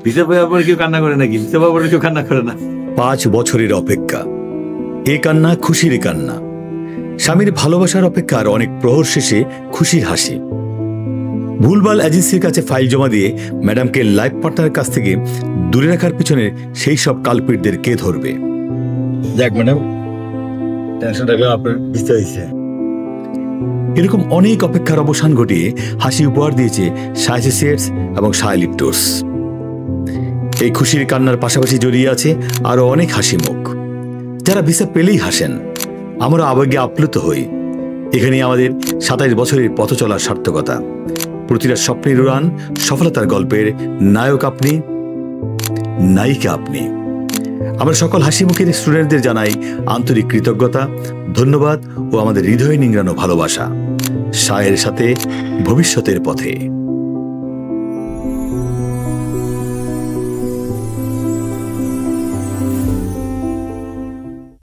Visa পাওয়ার পরে কেউ কান্না করে নাকি? ভিসা পাওয়ার পরে কেউ কান্না করে না। 5 বছরের অপেক্ষা, এ কান্না খুশির কান্না। স্বামীর ভালোবাসার অপেক্ষার অনেক প্রহর শেষে খুশির হাসি। ভুলভাল এজেন্সির কাছে ফাইল জমা দিয়ে ম্যাডামকে লাইফ পার্টনারের কাছ থেকে দূরে রাখার পিছনে সেই সব কালপিটদের কে ধরবে? যাক ম্যাডাম, টেনশন রাখলাম, আপনার ভিসা হয়েছে। এরকম অনেক অপেক্ষার অবসান ঘটিয়ে হাসি উপহার দিয়েছে শাহ এসোসিয়েটস এবং শাহ লিপটোস। এই খুশির কান্নার পাশাপাশি জড়িয়ে আছে আরো অনেক হাসি মুখ। যারা ভিসা পেলেই হাসেন, আমরা আবেগে আপ্লুত হই। এখানেই আমাদের 27 বছরের পথ চলার সার্থকতা। প্রতিটা স্বপ্নের উড়ান, সফলতার গল্পের নায়ক আপনি, নায়িকা আপনি। আমরা সকল হাসি মুখের স্টুডেন্টদের জানাই আন্তরিক কৃতজ্ঞতা, ধন্যবাদ ও আমাদের হৃদয়ে নিংড়ানো ভালোবাসা। শাহের সাথে ভবিষ্যতের পথে।